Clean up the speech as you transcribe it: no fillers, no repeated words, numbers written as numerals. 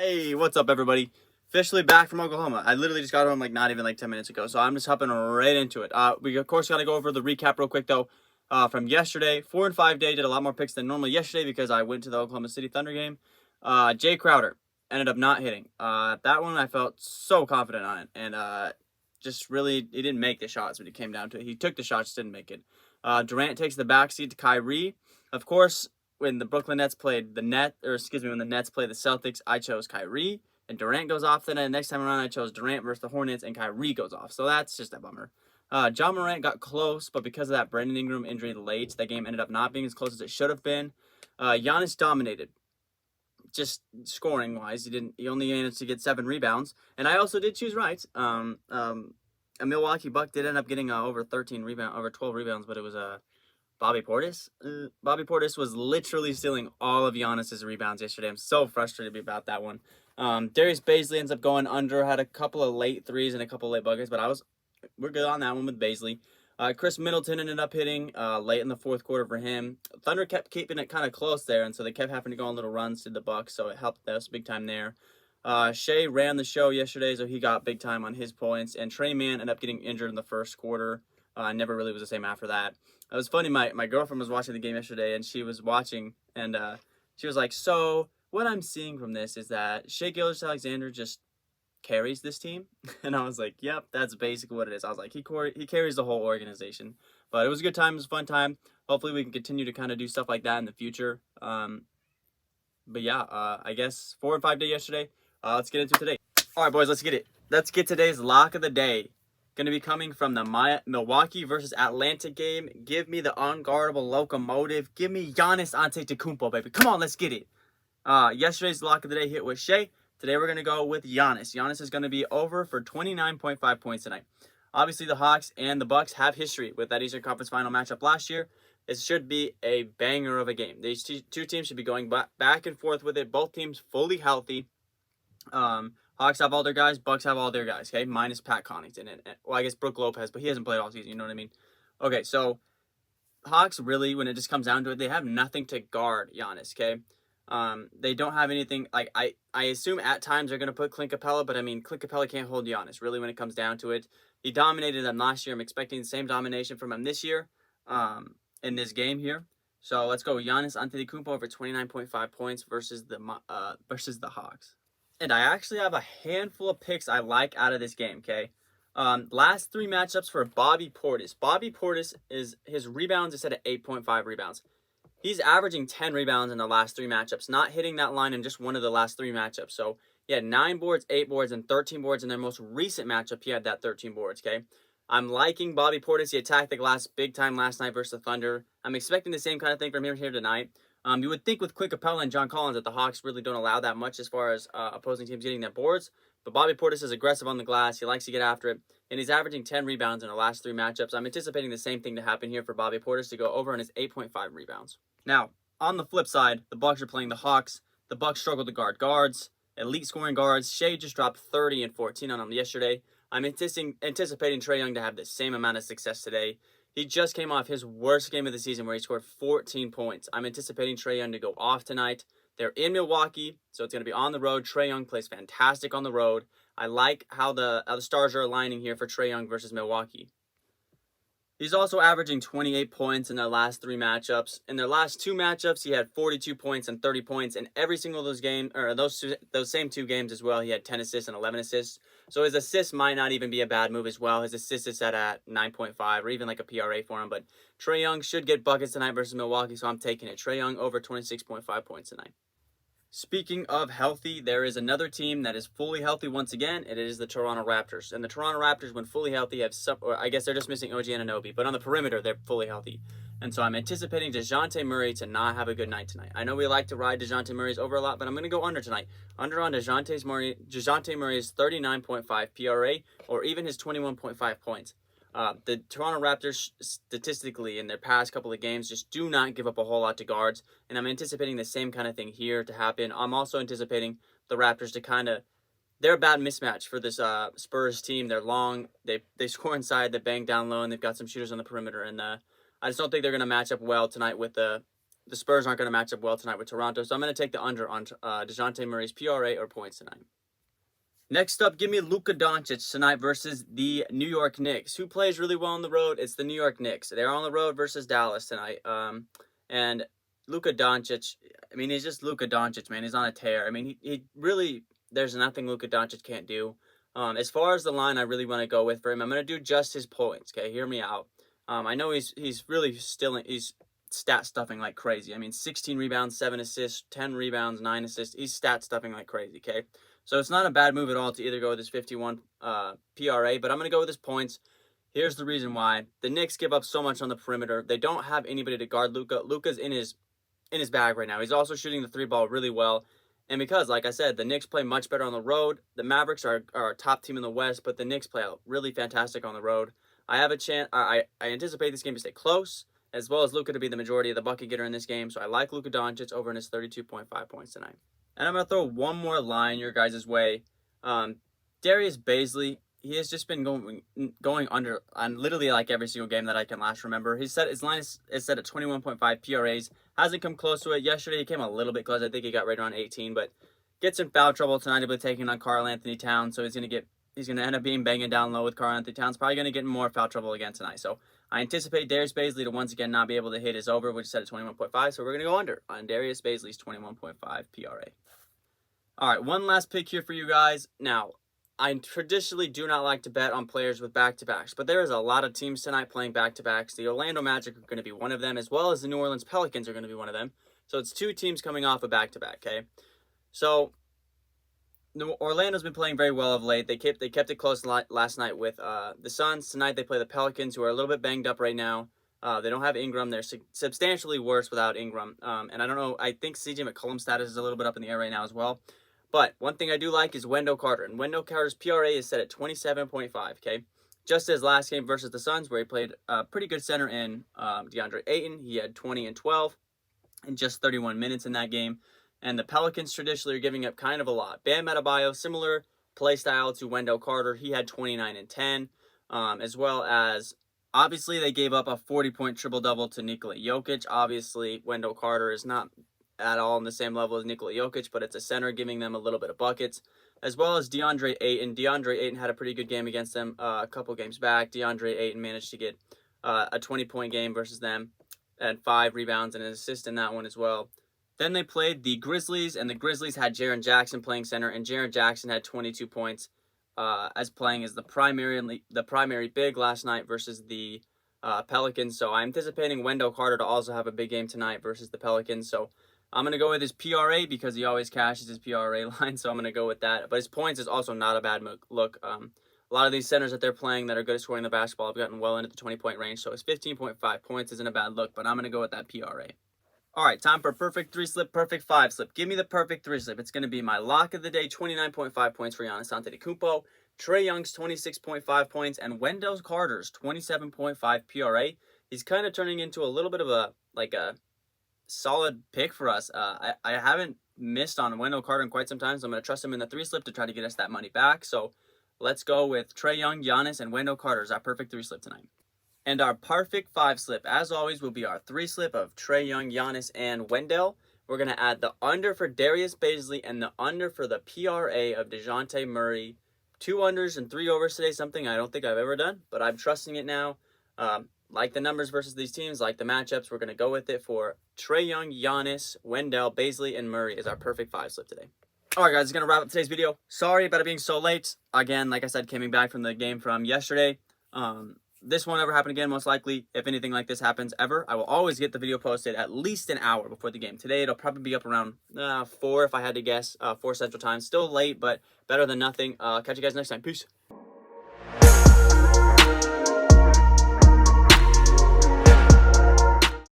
Hey, what's up, everybody? Officially back from Oklahoma. I literally just got home not even 10 minutes ago, so I'm just hopping right into it. We of course got to go over the recap real quick though. From yesterday, 4 and 5 day, did a lot more picks than normal yesterday because I went to the Oklahoma City Thunder game. Jay Crowder ended up not hitting. That one I felt so confident on it, and just really he didn't make the shots when it came down to it. He took the shots, just didn't make it. Durant takes the backseat to Kyrie. Of course, when the Nets played the Celtics, I chose Kyrie, and Durant goes off. Then the next time around, I chose Durant versus the Hornets, and Kyrie goes off. So that's just a bummer. John Morant got close, but because of that Brandon Ingram injury late, that game ended up not being as close as it should have been. Giannis dominated, just scoring wise. He only managed to get 7 rebounds, and I also did choose right. A Milwaukee Buck did end up getting over 12 rebounds, but it was Bobby Portis. Bobby Portis was literally stealing all of Giannis's rebounds yesterday. I'm so frustrated about that one. Darius Bazley ends up going under, had a couple of late threes and a couple of late buckets, but we're good on that one with Bazley. Chris Middleton ended up hitting late in the fourth quarter for him. Thunder kept keeping it kind of close there, and so they kept having to go on little runs to the Bucks, so it helped us big time there. Shea ran the show yesterday, so he got big time on his points, and Trae ended up getting injured in the first quarter. Never really was the same after that. It was funny, my girlfriend was watching the game yesterday, and she was watching, and she was like, so what I'm seeing from this is that Shea Gilgeous-Alexander just carries this team. And I was like, yep, that's basically what it is. I was like, he carries the whole organization. But it was a good time. It was a fun time. Hopefully we can continue to kind of do stuff like that in the future. But yeah, I guess 4 and 5 day yesterday. Let's get into today. All right, boys, let's get it. Let's get today's lock of the day. Going to be coming from the Milwaukee versus Atlanta game. Give me the unguardable locomotive. Give me Giannis Antetokoumnpo, baby. Come on, let's get it. Yesterday's lock of the day hit with Shea. Today we're going to go with Giannis. Giannis is going to be over for 29.5 points tonight. Obviously, the Hawks and the Bucks have history with that Eastern Conference Final matchup last year. It should be a banger of a game. These two teams should be going back and forth with it. Both teams fully healthy. Hawks have all their guys. Bucks have all their guys, okay? Minus Pat Connaughton. Well, I guess Brook Lopez, but he hasn't played all season. You know what I mean? Okay, so Hawks really, when it just comes down to it, they have nothing to guard Giannis, okay? They don't have anything. I assume at times they're going to put Clint Capella, but I mean, Clint Capella can't hold Giannis, really, when it comes down to it. He dominated them last year. I'm expecting the same domination from him this year in this game here. So let's go Giannis Antetokoumnpo over 29.5 points versus the Hawks. And I actually have a handful of picks I like out of this game, okay? Last 3 matchups for Bobby Portis. Bobby Portis, his rebounds is set at 8.5 rebounds. He's averaging 10 rebounds in the last 3 matchups, not hitting that line in just one of the last 3 matchups. So he had 9 boards, 8 boards, and 13 boards in their most recent matchup. He had that 13 boards, okay? I'm liking Bobby Portis. He attacked the glass big time last night versus the Thunder. I'm expecting the same kind of thing from him here tonight. You would think with Clint Capella and John Collins that the Hawks really don't allow that much as far as opposing teams getting their boards. But Bobby Portis is aggressive on the glass. He likes to get after it. And he's averaging 10 rebounds in the last 3 matchups. I'm anticipating the same thing to happen here for Bobby Portis to go over on his 8.5 rebounds. Now, on the flip side, the Bucks are playing the Hawks. The Bucks struggle to guard guards, elite scoring guards. Shea just dropped 30 and 14 on them yesterday. I'm anticipating Trae Young to have the same amount of success today. He just came off his worst game of the season where he scored 14 points. I'm anticipating Trae Young to go off tonight. They're in Milwaukee, so it's going to be on the road. Trae Young plays fantastic on the road. I like how the stars are aligning here for Trae Young versus Milwaukee. He's also averaging 28 points in their last 3 matchups. In their last 2 matchups, he had 42 points and 30 points. In every single of those games, or those same 2 games as well, he had 10 assists and 11 assists. So his assists might not even be a bad move as well. His assists is set at 9.5 or even like a PRA for him. But Trae Young should get buckets tonight versus Milwaukee, so I'm taking it. Trae Young over 26.5 points tonight. Speaking of healthy, there is another team that is fully healthy once again. It is the Toronto Raptors. And the Toronto Raptors, when fully healthy, have I guess they're just missing OG Anunoby. But on the perimeter, they're fully healthy. And so I'm anticipating DeJounte Murray to not have a good night tonight. I know we like to ride DeJounte Murray's over a lot, but I'm going to go under tonight. Under on DeJounte Murray's 39.5 PRA or even his 21.5 points. The Toronto Raptors, statistically, in their past couple of games, just do not give up a whole lot to guards, and I'm anticipating the same kind of thing here to happen. I'm also anticipating the Raptors to they're a bad mismatch for this Spurs team. They're long, they score inside, they bang down low, and they've got some shooters on the perimeter, and I just don't think they're going to match up well tonight with the the Spurs aren't going to match up well tonight with Toronto. So I'm going to take the under on DeJounte Murray's PRA or points tonight. Next up, give me Luka Doncic tonight versus the New York Knicks. Who plays really well on the road? It's the New York Knicks. They're on the road versus Dallas tonight. And Luka Doncic, I mean, he's just Luka Doncic, man. He's on a tear. I mean, he really, there's nothing Luka Doncic can't do. As far as the line I really want to go with for him, I'm going to do just his points, okay? Hear me out. I know he's really he's stat stuffing like crazy. I mean, 16 rebounds, 7 assists, 10 rebounds, 9 assists. He's stat stuffing like crazy, okay? So it's not a bad move at all to either go with his 51 PRA, but I'm going to go with his points. Here's the reason why. The Knicks give up so much on the perimeter. They don't have anybody to guard Luka. Luka's in his bag right now. He's also shooting the 3-ball really well. And because, like I said, the Knicks play much better on the road. The Mavericks are a top team in the West, but the Knicks play out really fantastic on the road. I have a chance. I anticipate this game to stay close, as well as Luka to be the majority of the bucket getter in this game. So I like Luka Doncic over in his 32.5 points tonight. And I'm going to throw one more line your guys' way. Darius Bazley, he has just been going under on literally like every single game that I can last remember. His line is set at 21.5 PRAs. Hasn't come close to it. Yesterday he came a little bit close. I think he got right around 18, but gets in foul trouble tonight. He'll be taking on Karl Anthony Towns, so he's going to end up being banging down low with Karl Anthony Towns. Probably going to get in more foul trouble again tonight. So I anticipate Darius Bazley to once again not be able to hit his over, which is set at 21.5. So we're going to go under on Darius Bazley's 21.5 PRA. All right, one last pick here for you guys. Now, I traditionally do not like to bet on players with back-to-backs, but there is a lot of teams tonight playing back-to-backs. The Orlando Magic are going to be one of them, as well as the New Orleans Pelicans are going to be one of them. So it's two teams coming off a back-to-back, okay? So Orlando's been playing very well of late. They kept it close last night with the Suns. Tonight they play the Pelicans, who are a little bit banged up right now. They don't have Ingram. They're substantially worse without Ingram. And I don't know. I think CJ McCollum's status is a little bit up in the air right now as well. But one thing I do like is Wendell Carter. And Wendell Carter's PRA is set at 27.5, okay? Just as last game versus the Suns, where he played a pretty good center in DeAndre Ayton. He had 20 and 12 in just 31 minutes in that game. And the Pelicans traditionally are giving up kind of a lot. Bam Adebayo, similar play style to Wendell Carter. He had 29 and 10, as well as, obviously, they gave up a 40-point triple-double to Nikola Jokic. Obviously, Wendell Carter is not at all on the same level as Nikola Jokic, but it's a center giving them a little bit of buckets, as well as DeAndre Ayton. DeAndre Ayton had a pretty good game against them a couple games back. DeAndre Ayton managed to get a 20-point game versus them, and 5 rebounds and an assist in that one as well. Then they played the Grizzlies, and the Grizzlies had Jaren Jackson playing center, and Jaren Jackson had 22 points as playing as the primary big last night versus the Pelicans. So I'm anticipating Wendell Carter to also have a big game tonight versus the Pelicans. So I'm going to go with his PRA because he always cashes his PRA line, so I'm going to go with that. But his points is also not a bad look. A lot of these centers that they're playing that are good at scoring the basketball have gotten well into the 20-point range, so his 15.5 points isn't a bad look, but I'm going to go with that PRA. All right, time for perfect 3-slip, perfect 5-slip. Give me the perfect 3-slip. It's going to be my lock of the day, 29.5 points for Giannis Antetokoumnpo, Trae Young's 26.5 points, and Wendell Carter's 27.5 PRA. He's kind of turning into a little bit of a solid pick for us. I haven't missed on Wendell Carter in quite some time, so I'm going to trust him in the 3-slip to try to get us that money back. So let's go with Trae Young, Giannis, and Wendell Carter as our perfect 3-slip tonight. And our perfect 5-slip, as always, will be our 3-slip of Trae Young, Giannis, and Wendell. We're going to add the under for Darius Bazley and the under for the PRA of DeJounte Murray. 2 unders and 3 overs today, something I don't think I've ever done, but I'm trusting it now. Like the numbers versus these teams, like the matchups, we're going to go with it for Trae Young, Giannis, Wendell, Bazley, and Murray as our perfect 5-slip today. All right, guys, it's going to wrap up today's video. Sorry about it being so late. Again, like I said, coming back from the game from yesterday. This won't ever happen again, most likely. If anything like this happens ever, I will always get the video posted at least an hour before the game. Today, it'll probably be up around 4, if I had to guess, 4 Central Time. Still late, but better than nothing. Catch you guys next time. Peace.